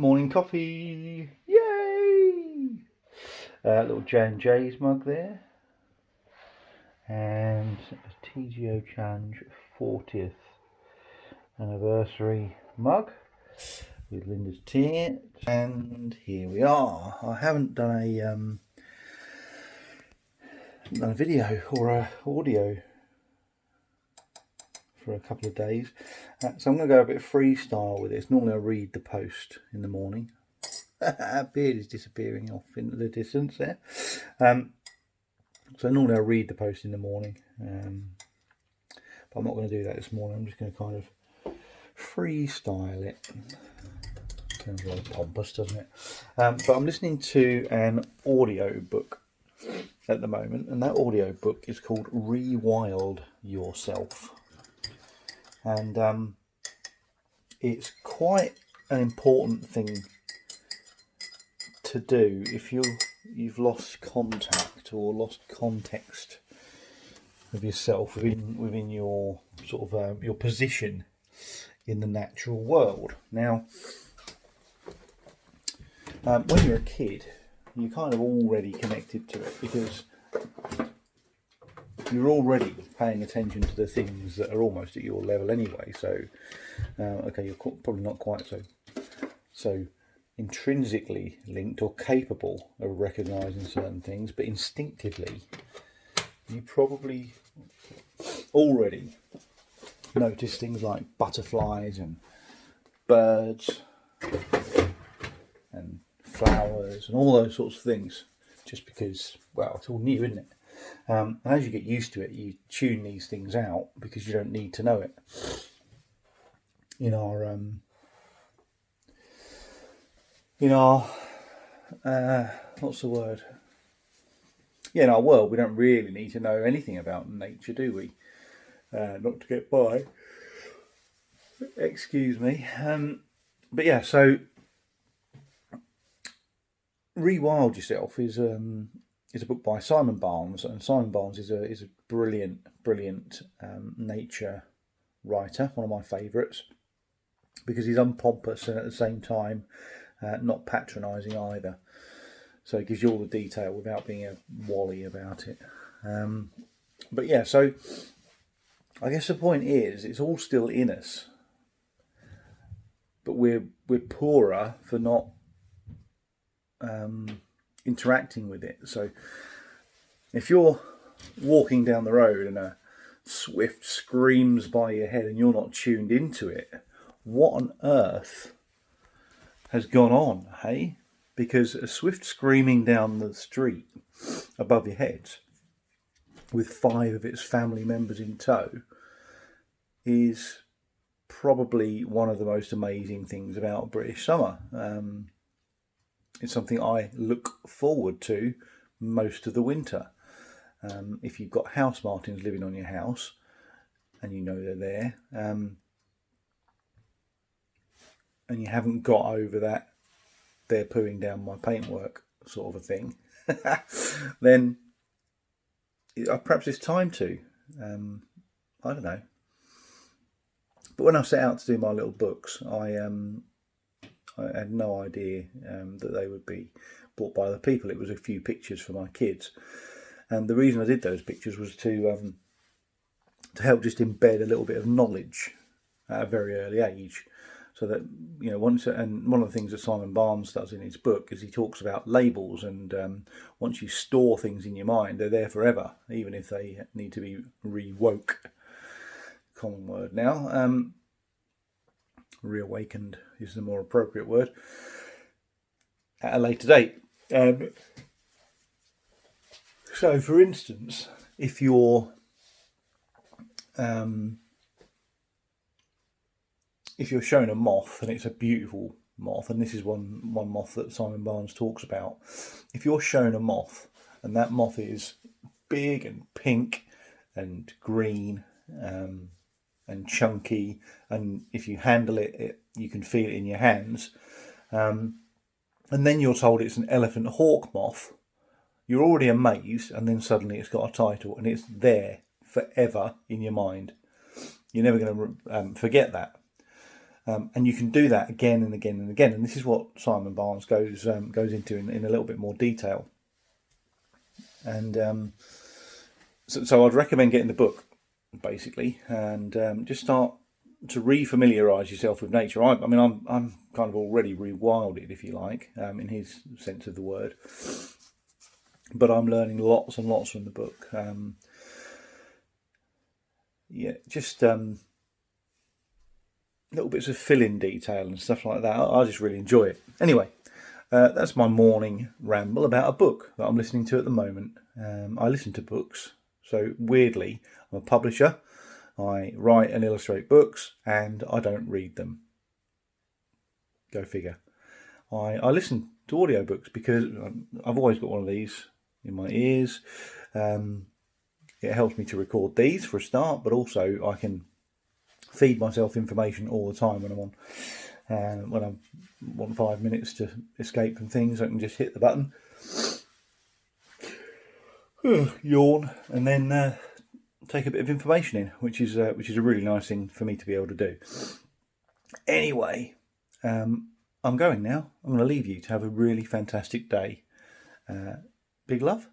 Morning coffee, yay! Little J&J's mug there, and a TGO Challenge 40th anniversary mug with Linda's tea. And here we are. I haven't done a video or a audio for a couple of days, so I'm going to go a bit freestyle with this. Normally I read the post in the morning. Beard is disappearing off into the distance there. So normally I read the post in the morning, but I'm not going to do that this morning. I'm just going to kind of freestyle it. Sounds rather pompous, doesn't it? But I'm listening to an audio book at the moment, and that audio book is called Rewild Yourself. And it's quite an important thing to do if you've lost contact or lost context of yourself within your sort of your position in the natural world. Now, when you're a kid, you're kind of already connected to it because you're already paying attention to the things that are almost at your level anyway. So, okay, you're probably not quite so intrinsically linked or capable of recognising certain things, but instinctively, you probably already notice things like butterflies and birds and flowers and all those sorts of things, just because, well, it's all new, isn't it? And as you get used to it, you tune these things out because you don't need to know it. In our what's the word? Yeah, in our world, we don't really need to know anything about nature, do we? Not to get by. Excuse me. But yeah, so Rewild Yourself is a book by Simon Barnes, and Simon Barnes is a brilliant nature writer, one of my favourites, because he's unpompous and at the same time not patronising either. So it gives you all the detail without being a wally about it. But yeah, so I guess the point is, it's all still in us, but we're poorer for not interacting with it. So if you're walking down the road and a swift screams by your head and you're not tuned into it, what on earth has gone on, hey? Because a swift screaming down the street above your head with 5 of its family members in tow is probably one of the most amazing things about British summer. It's something I look forward to most of the winter. If you've got house martins living on your house and you know they're there, and you haven't got over that they're pooing down my paintwork sort of a thing, then perhaps it's time to. I don't know. But when I set out to do my little books, I had no idea that they would be bought by other people. It was a few pictures for my kids, and the reason I did those pictures was to help just embed a little bit of knowledge at a very early age, so that, you know, once, and one of the things that Simon Barnes does in his book is he talks about labels, and once you store things in your mind, they're there forever, even if they need to be rewoke. Common word now. Reawakened is the more appropriate word at a later date. So, for instance, if you're shown a moth and it's a beautiful moth, and this is one moth that Simon Barnes talks about. If you're shown a moth and that moth is big and pink and green and chunky, and if you handle it, you can feel it in your hands, and then you're told it's an elephant hawk moth, you're already amazed, and then suddenly it's got a title and it's there forever in your mind. You're never going to forget that. And you can do that again and again and again. And this is what Simon Barnes goes into in a little bit more detail. And so I'd recommend getting the book, basically, and just start to re-familiarise yourself with nature. I'm kind of already rewilded, if you like, in his sense of the word. But I'm learning lots and lots from the book. Just little bits of fill-in detail and stuff like that. I just really enjoy it. Anyway, that's my morning ramble about a book that I'm listening to at the moment. I listen to books, so weirdly, I'm a publisher. I write and illustrate books, and I don't read them. Go figure. I listen to audiobooks because I've always got one of these in my ears. It helps me to record these for a start, but also I can feed myself information all the time when I'm on. When I want 5 minutes to escape from things, I can just hit the button, yawn, and then take a bit of information in, which is a really nice thing for me to be able to do. Anyway, I'm going now. I'm going to leave you to have a really fantastic day. Big love.